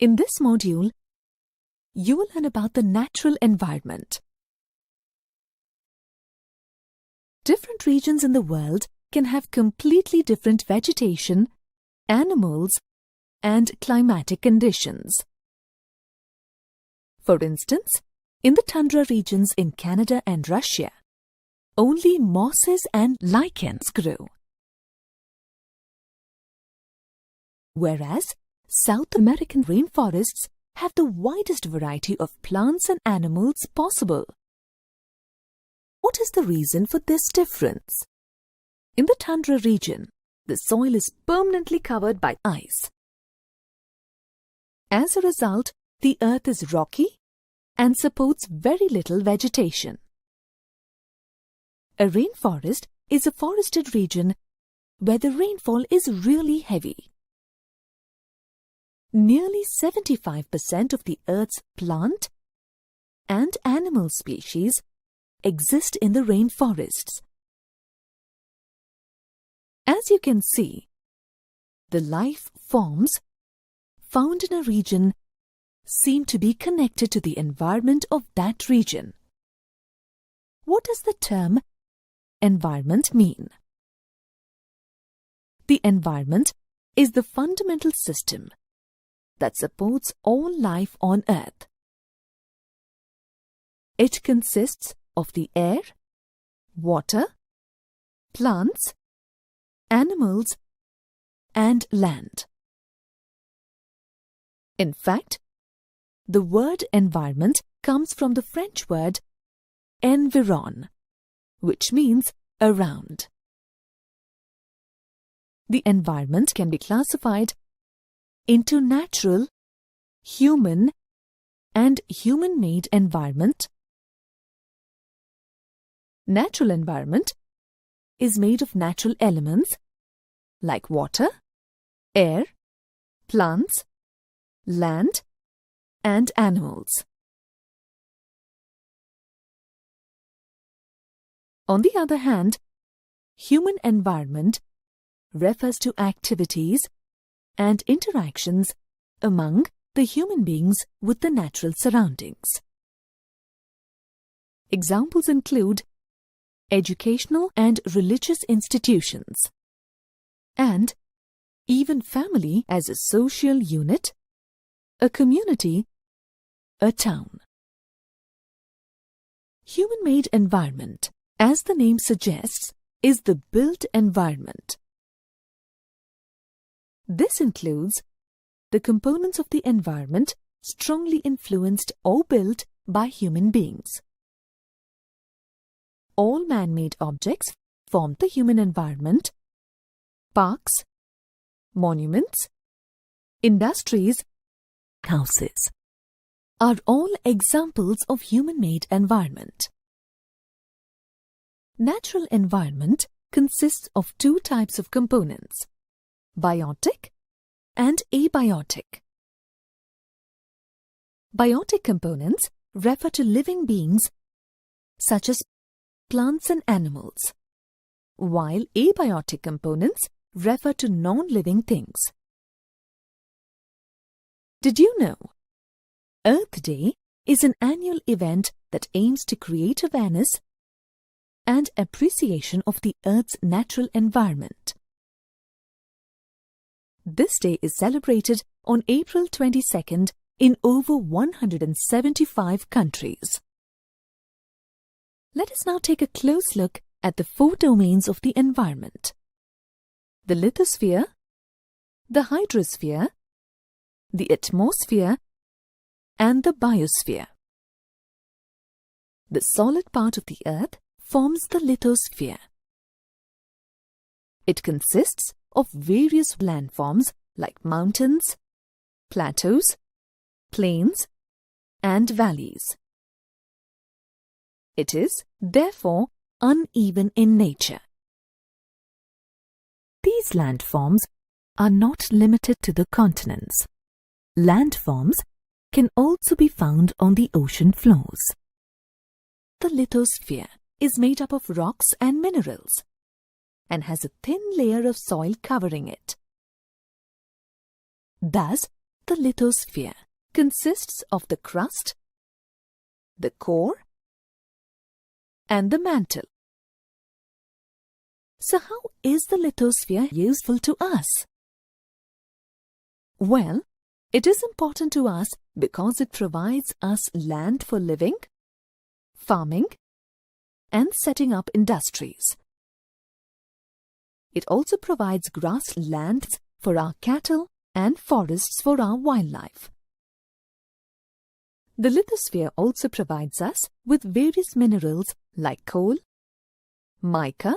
In this module, you will learn about the natural environment. Different regions in the world can have completely different vegetation, animals, and climatic conditions. For instance, in the tundra regions in Canada and Russia, only mosses and lichens grow. Whereas South American rainforests have the widest variety of plants and animals possible. What is the reason for this difference? In the tundra region, the soil is permanently covered by ice. As a result, the earth is rocky and supports very little vegetation. A rainforest is a forested region where the rainfall is really heavy. Nearly 75% of the Earth's plant and animal species exist in the rainforests. As you can see, the life forms found in a region seem to be connected to the environment of that region. What does the term environment mean? The environment is the fundamental system that supports all life on Earth. It consists of the air, water, plants, animals, and land. In fact, the word environment comes from the French word environ, which means around. The environment can be classified into natural, human, and human-made environment. Natural environment is made of natural elements like water, air, plants, land, and animals. On the other hand, human environment refers to activities and interactions among the human beings with the natural surroundings. Examples include educational and religious institutions, and even family as a social unit, a community, a town. Human-made environment, as the name suggests, is the built environment. This includes the components of the environment strongly influenced or built by human beings. All man-made objects form the human environment. Parks, monuments, industries, houses are all examples of human-made environment. Natural environment consists of two types of components: biotic and abiotic. Biotic components refer to living beings such as plants and animals, while abiotic components refer to non-living things. Did you know? Earth Day is an annual event that aims to create awareness and appreciation of the Earth's natural environment. This day is celebrated on April 22nd in over 175 countries. Let us now take a close look at the 4 domains of the environment: the lithosphere, the hydrosphere, the atmosphere, and the biosphere. The solid part of the Earth forms the lithosphere. It consists of various landforms like mountains, plateaus, plains, and valleys. It is, therefore, uneven in nature. These landforms are not limited to the continents. Landforms can also be found on the ocean floors. The lithosphere is made up of rocks and minerals and has a thin layer of soil covering it. Thus, The lithosphere consists of the crust, the core, and the mantle. So how is the lithosphere useful to us? Well, it is important to us because it provides us land for living, farming, and setting up industries. It also provides grasslands for our cattle and forests for our wildlife. The lithosphere also provides us with various minerals like coal, mica,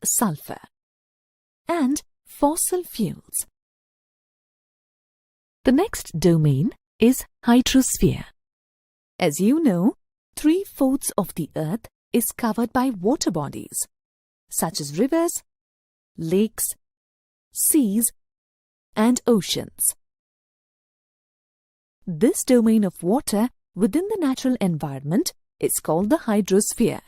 sulfur, and fossil fuels. The next domain is hydrosphere. As you know, 3/4 of the earth is covered by water bodies, such as rivers, lakes, seas, and oceans. This domain of water within the natural environment is called the hydrosphere.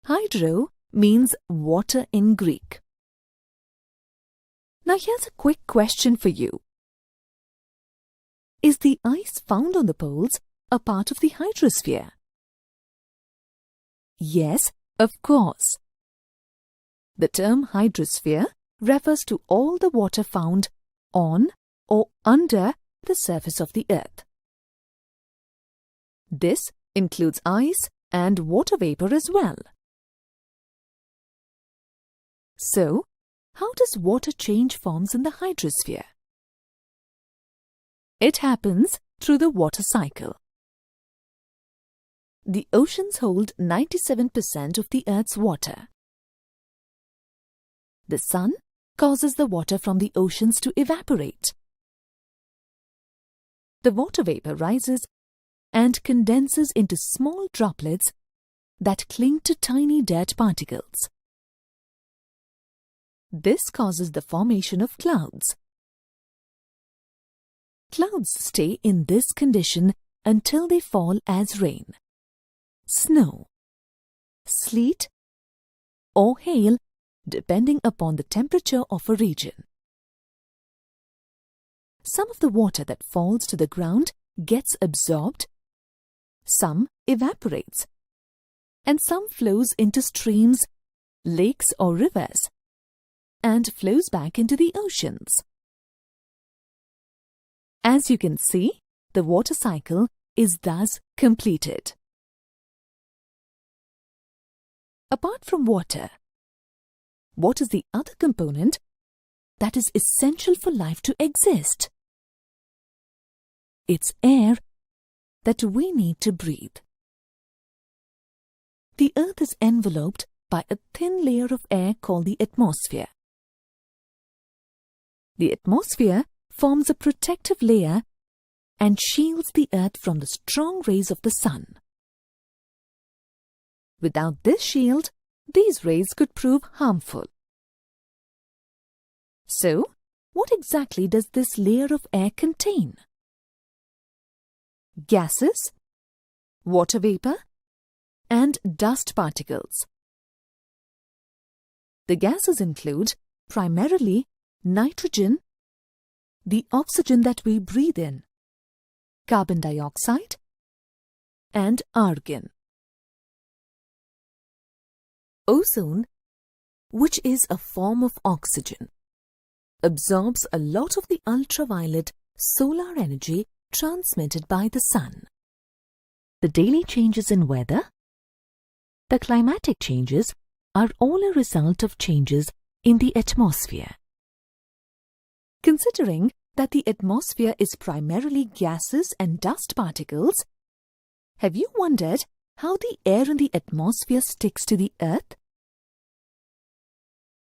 Hydro means water in Greek. Now here's a quick question for you. Is the ice found on the poles a part of the hydrosphere? Yes, of course. The term hydrosphere refers to all the water found on or under the surface of the earth. This includes ice and water vapor as well. So, how does water change forms in the hydrosphere? It happens through the water cycle. The oceans hold 97% of the Earth's water. The sun causes the water from the oceans to evaporate. The water vapor rises and condenses into small droplets that cling to tiny dirt particles. This causes the formation of clouds. Clouds stay in this condition until they fall as rain, snow, sleet, or hail, depending upon the temperature of a region. Some of the water that falls to the ground gets absorbed, some evaporates, and some flows into streams, lakes or rivers, and flows back into the oceans. As you can see, the water cycle is thus completed. Apart from water, what is the other component that is essential for life to exist? It's air that we need to breathe. The Earth is enveloped by a thin layer of air called the atmosphere. The atmosphere forms a protective layer and shields the Earth from the strong rays of the sun. Without this shield, these rays could prove harmful. So, what exactly does this layer of air contain? Gases, water vapor, and dust particles. The gases include primarily nitrogen, the oxygen that we breathe in, carbon dioxide, and argon. Ozone, which is a form of oxygen, absorbs a lot of the ultraviolet solar energy transmitted by the sun. The daily changes in weather, the climatic changes, are all a result of changes in the atmosphere. Considering that the atmosphere is primarily gases and dust particles, have you wondered how the air in the atmosphere sticks to the Earth?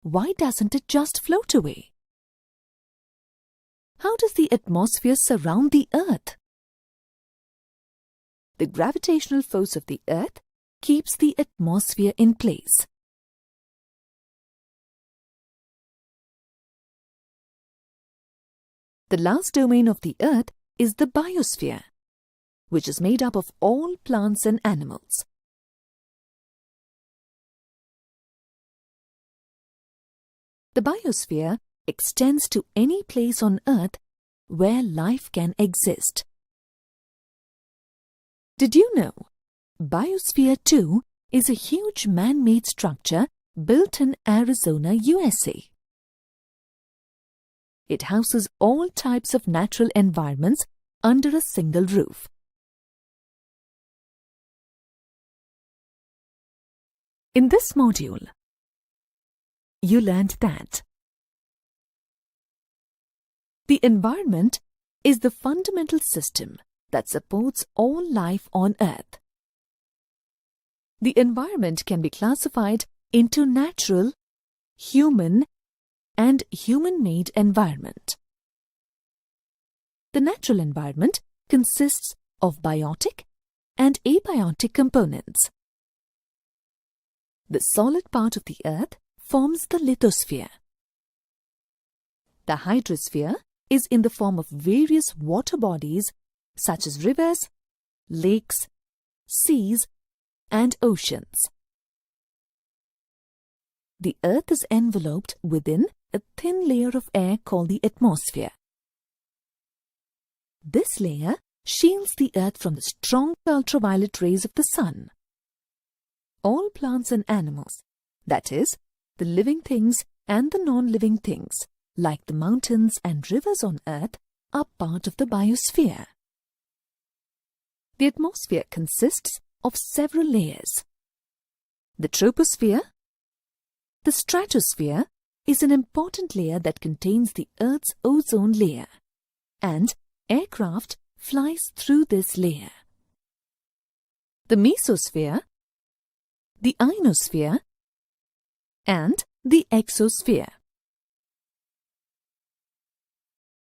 Why doesn't it just float away? How does the atmosphere surround the Earth? The gravitational force of the Earth keeps the atmosphere in place. The last domain of the Earth is the biosphere, which is made up of all plants and animals. The biosphere extends to any place on Earth where life can exist. Did you know? Biosphere 2 is a huge man-made structure built in Arizona, USA. It houses all types of natural environments under a single roof. In this module, you learned that the environment is the fundamental system that supports all life on Earth. The environment can be classified into natural, human, and human-made environment. The natural environment consists of biotic and abiotic components. The solid part of the Earth forms the lithosphere. The hydrosphere is in the form of various water bodies such as rivers, lakes, seas, and oceans. The Earth is enveloped within a thin layer of air called the atmosphere. This layer shields the Earth from the strong ultraviolet rays of the sun. All plants and animals, that is, the living things and the non-living things, like the mountains and rivers on Earth, are part of the biosphere. The atmosphere consists of several layers. The troposphere, the stratosphere, is an important layer that contains the Earth's ozone layer, and aircraft flies through this layer. The mesosphere, the ionosphere, and the exosphere.